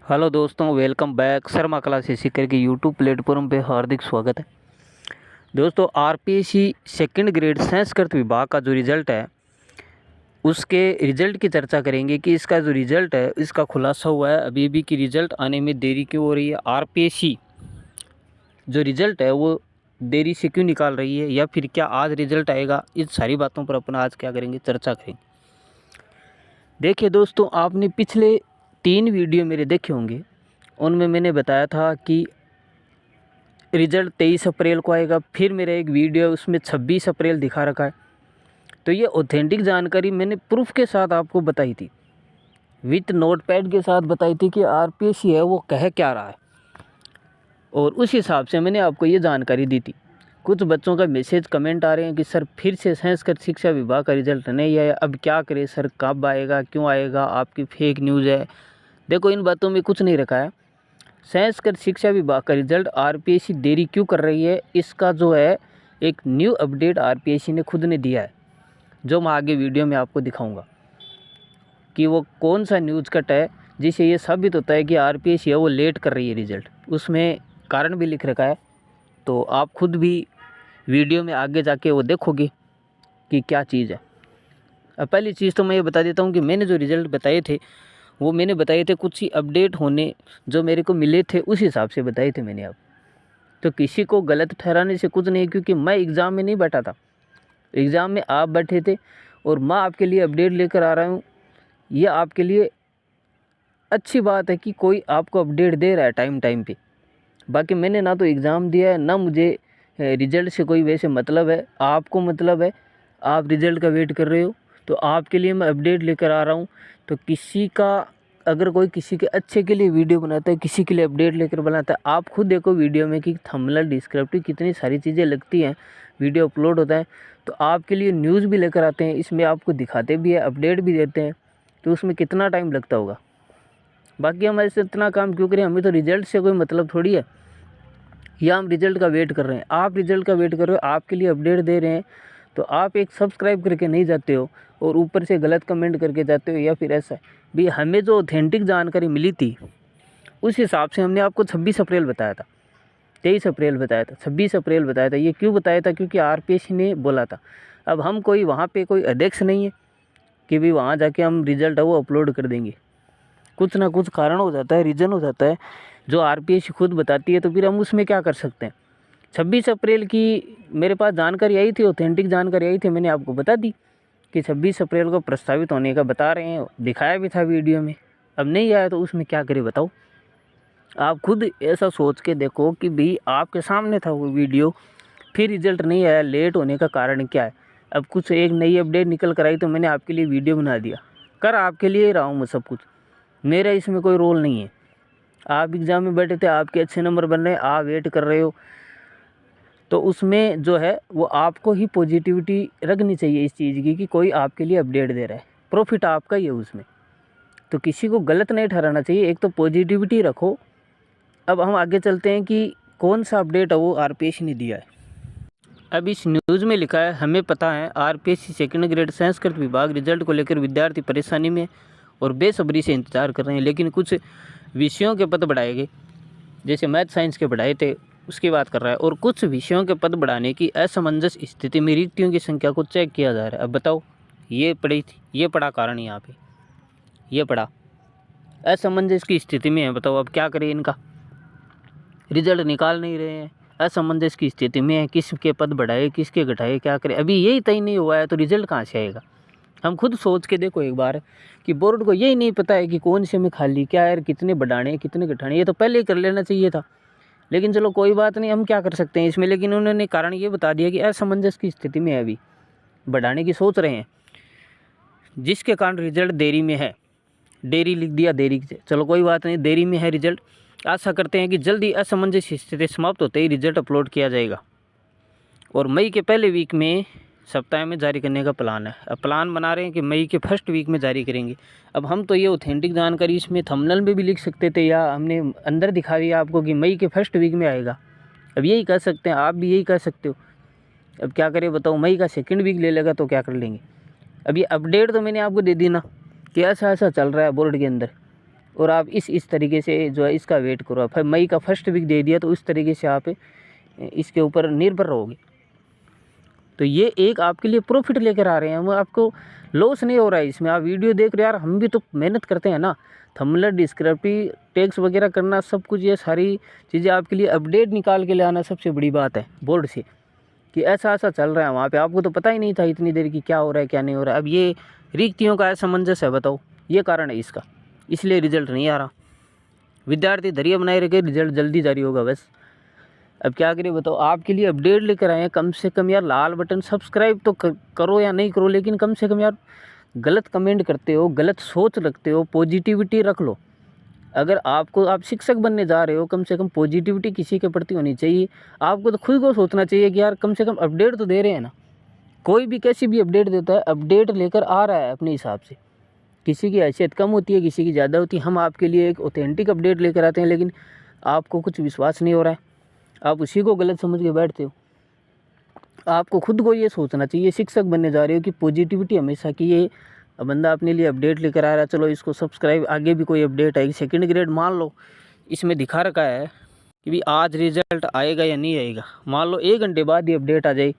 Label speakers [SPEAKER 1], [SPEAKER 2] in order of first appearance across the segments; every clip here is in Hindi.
[SPEAKER 1] हेलो दोस्तों, welcome back. Sharma classes Sikar के यूट्यूब प्लेटफॉर्म पे हार्दिक स्वागत है। दोस्तों, आरपीएससी सेकंड ग्रेड संस्कृत विभाग का जो रिज़ल्ट है उसके रिज़ल्ट की चर्चा करेंगे कि इसका जो रिज़ल्ट है इसका खुलासा हुआ है। अभी भी कि रिज़ल्ट आने में देरी क्यों हो रही है, आरपीएससी जो रिज़ल्ट है वो देरी से क्यों निकाल रही है, या फिर क्या आज रिज़ल्ट आएगा। इस सारी बातों पर अपन आज क्या करेंगे, चर्चा करेंगे। देखिए दोस्तों, आपने पिछले 3 वीडियो मेरे देखे होंगे, उनमें मैंने बताया था कि रिज़ल्ट 23 अप्रैल को आएगा। फिर मेरा एक वीडियो है उसमें 26 अप्रैल दिखा रखा है। तो ये ऑथेंटिक जानकारी मैंने प्रूफ के साथ आपको बताई थी, विथ नोटपैड के साथ बताई थी कि आरपीएससी है वो कह क्या रहा है, और उस हिसाब से मैंने आपको ये जानकारी दी थी। कुछ बच्चों का मैसेज कमेंट आ रहे हैं कि सर फिर से संस्कृत शिक्षा विभाग का रिज़ल्ट नहीं आया, अब क्या करें सर, कब आएगा, क्यों आएगा, आपकी फेक न्यूज़ है। देखो, इन बातों में कुछ नहीं रखा है। संस्कृत शिक्षा विभाग का रिज़ल्ट आरपीएससी देरी क्यों कर रही है, इसका जो है एक न्यू अपडेट आरपीएससी ने खुद ने दिया है, जो मैं आगे वीडियो में आपको दिखाऊंगा कि वो कौन सा न्यूज़ कट है जिससे ये साबित होता है कि आरपीएससी है वो लेट कर रही है रिज़ल्ट। उसमें कारण भी लिख रखा है, तो आप खुद भी वीडियो में आगे जाके वो देखोगे कि क्या चीज़ है। अब पहली चीज़ तो मैं ये बता देता हूँ कि मैंने जो रिज़ल्ट बताए थे वो मैंने बताए थे कुछ ही अपडेट होने जो मेरे को मिले थे उस हिसाब से बताए थे मैंने। अब तो किसी को गलत ठहराने से कुछ नहीं, क्योंकि मैं एग्ज़ाम में नहीं बैठा था, एग्ज़ाम में आप बैठे थे और मैं आपके लिए अपडेट लेकर आ रहा हूँ। ये आपके लिए अच्छी बात है कि कोई आपको अपडेट दे रहा है टाइम टाइम पे। बाकी मैंने ना तो एग्ज़ाम दिया है, ना मुझे रिज़ल्ट से कोई वैसे मतलब है, आपको मतलब है, आप रिज़ल्ट का वेट कर रहे हो, तो आपके लिए मैं अपडेट लेकर आ रहा हूँ। तो किसी का अगर कोई किसी के अच्छे के लिए वीडियो बनाता है, किसी के लिए अपडेट लेकर बनाता है, आप खुद देखो वीडियो में कि थंबनेल, डिस्क्रिप्टिव कितनी सारी चीज़ें लगती हैं, वीडियो अपलोड होता है। तो आपके लिए न्यूज़ भी लेकर आते हैं, इसमें आपको दिखाते भी है, अपडेट भी देते हैं, तो उसमें कितना टाइम लगता होगा। बाकी हम ऐसे इतना काम क्यों करें, हमें तो रिज़ल्ट से कोई मतलब थोड़ी है, या हम रिज़ल्ट का वेट कर रहे हैं। आप रिज़ल्ट का वेट कर रहे हो, आपके लिए अपडेट दे रहे हैं, तो आप एक सब्सक्राइब करके नहीं जाते हो और ऊपर से गलत कमेंट करके जाते हो, या फिर ऐसा भी। हमें जो ऑथेंटिक जानकारी मिली थी उस हिसाब से हमने आपको 26 अप्रैल बताया था, 23 अप्रैल बताया था, 26 अप्रैल बताया था। ये क्यों बताया था, क्योंकि आरपीएससी ने बोला था। अब हम कोई वहाँ पे कोई अध्यक्ष नहीं है कि भाई वहाँ जाके हम रिज़ल्ट है वो अपलोड कर देंगे। कुछ ना कुछ कारण हो जाता है, रीज़न हो जाता है जो आरपीएससी खुद बताती है, तो फिर हम उसमें क्या कर सकते हैं। 26 अप्रैल की मेरे पास जानकारी आई थी, ऑथेंटिक जानकारी आई थी, मैंने आपको बता दी कि 26 अप्रैल को प्रस्तावित होने का बता रहे हैं, दिखाया भी था वीडियो में। अब नहीं आया तो उसमें क्या करें बताओ। आप खुद ऐसा सोच के देखो कि भाई आपके सामने था वो वीडियो, फिर रिज़ल्ट नहीं आया, लेट होने का कारण क्या है। अब कुछ एक नई अपडेट निकल कर आई तो मैंने आपके लिए वीडियो बना दिया, कर आपके लिए ही रहा हूँ मैं सब कुछ, मेरा इसमें कोई रोल नहीं है। आप एग्ज़ाम में बैठे थे, आपके अच्छे नंबर बन रहे हैं, आप वेट कर रहे हो, तो उसमें जो है वो आपको ही पॉजिटिविटी रखनी चाहिए इस चीज़ की कि कोई आपके लिए अपडेट दे रहा है, प्रॉफिट आपका ही है उसमें। तो किसी को गलत नहीं ठहराना चाहिए, एक तो पॉजिटिविटी रखो। अब हम आगे चलते हैं कि कौन सा अपडेट है वो आरपीएससी ने दिया है। अब इस न्यूज़ में लिखा है, हमें पता है आरपीएससी सेकंड ग्रेड संस्कृत विभाग रिजल्ट को लेकर विद्यार्थी परेशानी में और बेसब्री से इंतजार कर रहे हैं, लेकिन कुछ विषयों के पद बढ़ाए गए, जैसे मैथ साइंस के बढ़ाए थे उसकी बात कर रहा है, और कुछ विषयों के पद बढ़ाने की असमंजस स्थिति में रिक्तियों की संख्या को चेक किया जा रहा है। अब बताओ, ये पढ़ी थी, ये पढ़ा कारण यहाँ पे, ये पढ़ा असमंजस की स्थिति में है। बताओ अब क्या करें, इनका रिजल्ट निकाल नहीं रहे हैं, असमंजस की स्थिति में है, किसके पद बढ़ाए किसके घटाए, क्या करें। अभी यही तय नहीं हुआ है तो रिजल्ट कहाँ से आएगा। हम खुद सोच के देखो एक बार कि बोर्ड को यही नहीं पता है कि कौन से में खाली क्या है, कितने बढ़ाने कितने घटाने, ये तो पहले ही कर लेना चाहिए था। लेकिन चलो कोई बात नहीं, हम क्या कर सकते हैं इसमें। लेकिन उन्होंने कारण ये बता दिया कि असमंजस की स्थिति में है, अभी बढ़ाने की सोच रहे हैं, जिसके कारण रिजल्ट देरी में है। देरी लिख दिया, देरी, चलो कोई बात नहीं, देरी में है रिजल्ट। आशा करते हैं कि जल्दी असमंजस स्थिति समाप्त होते ही रिजल्ट अपलोड किया जाएगा, और मई के पहले वीक में सप्ताह में जारी करने का प्लान है। अब प्लान बना रहे हैं कि मई के फर्स्ट वीक में जारी करेंगे। अब हम तो ये ऑथेंटिक जानकारी इसमें थंबनेल में भी लिख सकते थे, या हमने अंदर दिखा दिया आपको कि मई के फर्स्ट वीक में आएगा। अब यही कर सकते हैं, आप भी यही कर सकते हो। अब क्या करें बताओ, मई का सेकंड वीक ले लेगा तो क्या कर लेंगे। अब ये अपडेट तो मैंने आपको दे दी ना कि ऐसा ऐसा चल रहा है बोर्ड के अंदर, और आप इस तरीके से जो है इसका वेट करो। फिर मई का फर्स्ट वीक दे दिया तो उस तरीके से आप इसके ऊपर निर्भर रहोगे। तो ये एक आपके लिए प्रॉफिट लेकर आ रहे हैं, हम आपको लॉस नहीं हो रहा है इसमें। आप वीडियो देख रहे हो यार, हम भी तो मेहनत करते हैं ना, थंबनेल, डिस्क्रिप्टिव टेक्स्ट वगैरह करना, सब कुछ ये सारी चीज़ें आपके लिए अपडेट निकाल के ले आना सबसे बड़ी बात है बोर्ड से, कि ऐसा ऐसा चल रहा है वहाँ पे। आपको तो पता ही नहीं था इतनी देर की क्या हो रहा है क्या नहीं हो रहा है। अब ये रिक्तियों का असमंजस है, बताओ ये कारण है इसका, इसलिए रिजल्ट नहीं आ रहा। विद्यार्थी धैर्य बनाए रखे, रिजल्ट जल्दी जारी होगा बस। अब क्या करें बताओ, आपके लिए अपडेट लेकर आए हैं। कम से कम यार लाल बटन सब्सक्राइब तो करो या नहीं करो, लेकिन कम से कम यार गलत कमेंट करते हो, गलत सोच रखते हो, पॉजिटिविटी रख लो। अगर आपको आप शिक्षक बनने जा रहे हो, कम से कम पॉजिटिविटी किसी के प्रति होनी चाहिए। आपको तो खुद को सोचना चाहिए कि यार कम से कम अपडेट तो दे रहे हैं ना। कोई भी कैसी भी अपडेट देता है, अपडेट लेकर आ रहा है अपने हिसाब से। किसी की हैसियत कम होती है, किसी की ज़्यादा होती है। हम आपके लिए एक ऑथेंटिक अपडेट लेकर आते हैं, लेकिन आपको कुछ विश्वास नहीं हो रहा है, आप उसी को गलत समझ के बैठते हो। आपको खुद को ये सोचना चाहिए, शिक्षक बनने जा रहे हो, कि पॉजिटिविटी हमेशा की। ये बंदा अपने लिए अपडेट लेकर आ रहा है, चलो इसको सब्सक्राइब, आगे भी कोई अपडेट आएगी। सेकंड ग्रेड मान लो इसमें दिखा रखा है कि भी आज रिजल्ट आएगा या नहीं आएगा। मान लो 1 घंटे बाद ये अपडेट आ जाए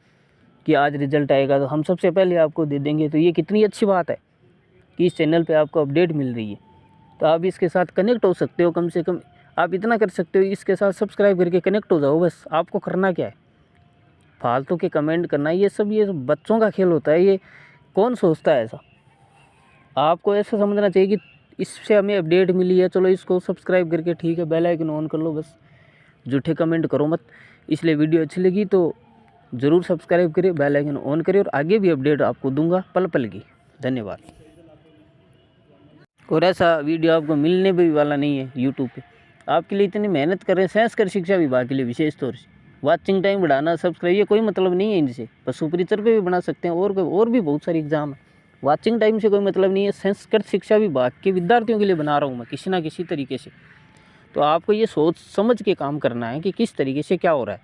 [SPEAKER 1] कि आज रिजल्ट आएगा, तो हम सबसे पहले आपको दे देंगे। तो ये कितनी अच्छी बात है कि इस चैनल पे आपको अपडेट मिल रही है। तो आप इसके साथ कनेक्ट हो सकते हो। कम से कम आप इतना कर सकते हो, इसके साथ सब्सक्राइब करके कनेक्ट हो जाओ बस। आपको करना क्या है, फालतू के कमेंट करना, ये सब बच्चों का खेल होता है। ये कौन सोचता है ऐसा? आपको ऐसा समझना चाहिए कि इससे हमें अपडेट मिली है, चलो इसको सब्सक्राइब करके ठीक है, बेल आइकन ऑन कर लो बस। झूठे कमेंट करो मत। इसलिए वीडियो अच्छी लगी तो ज़रूर सब्सक्राइब करिए, बेल आइकन ऑन करिए, और आगे भी अपडेट आपको दूंगा पल पल की। धन्यवाद। और ऐसा वीडियो आपको मिलने भी वाला नहीं है यूट्यूब पे। आपके लिए इतनी मेहनत कर रहे हैं संस्कृत शिक्षा विभाग के लिए, विशेष तौर से वाचिंग टाइम बढ़ाना, सब्सक्राइब, ये कोई मतलब नहीं है इनसे। पशु परिचर पे भी बना सकते हैं, और भी बहुत सारी एग्जाम है। वाचिंग टाइम से कोई मतलब नहीं है। संस्कृत शिक्षा विभाग के विद्यार्थियों के लिए बना रहा हूँ मैं किसी ना किसी तरीके से। तो आपको ये सोच समझ के काम करना है कि किस तरीके से क्या हो रहा है,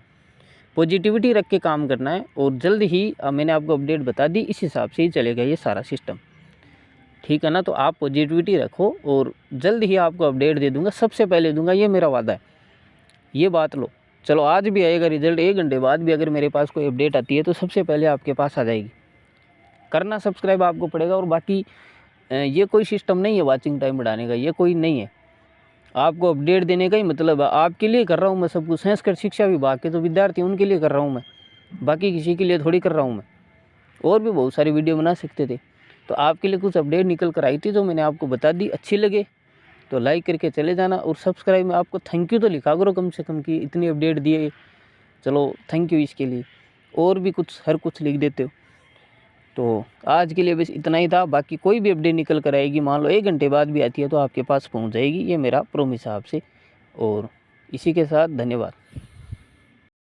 [SPEAKER 1] पॉजिटिविटी रख के काम करना है। और जल्द ही मैंने आपको अपडेट बता दी, इस हिसाब से ही चलेगा ये सारा सिस्टम, ठीक है ना। तो आप पॉजिटिविटी रखो और जल्द ही आपको अपडेट दे दूंगा, सबसे पहले दूंगा, ये मेरा वादा है, ये बात लो। चलो आज भी आएगा रिजल्ट, 1 घंटे बाद भी अगर मेरे पास कोई अपडेट आती है तो सबसे पहले आपके पास आ जाएगी। करना सब्सक्राइब आपको पड़ेगा। और बाकी ये कोई सिस्टम नहीं है वाचिंग टाइम बढ़ाने का, ये कोई नहीं है। आपको अपडेट देने का ही मतलब है। आपके लिए कर रहा हूँ मैं सब कुछ। संस्कृत शिक्षा विभाग के तो विद्यार्थी, उनके लिए कर रहा हूँ मैं, बाकी किसी के लिए थोड़ी कर रहा हूँ मैं। और भी बहुत सारी वीडियो बना सकते थे। तो आपके लिए कुछ अपडेट निकल कर आई थी, तो मैंने आपको बता दी। अच्छी लगे तो लाइक करके चले जाना, और सब्सक्राइब में आपको थैंक यू तो लिखा करो कम से कम, कि इतनी अपडेट दिए, चलो थैंक यू इसके लिए। और भी कुछ हर कुछ लिख देते हो। तो आज के लिए बस इतना ही था। बाकी कोई भी अपडेट निकल कर आएगी, मान लो 1 घंटे बाद भी आती है, तो आपके पास पहुंच जाएगी, ये मेरा प्रॉमिस है आपसे। और इसी के साथ धन्यवाद।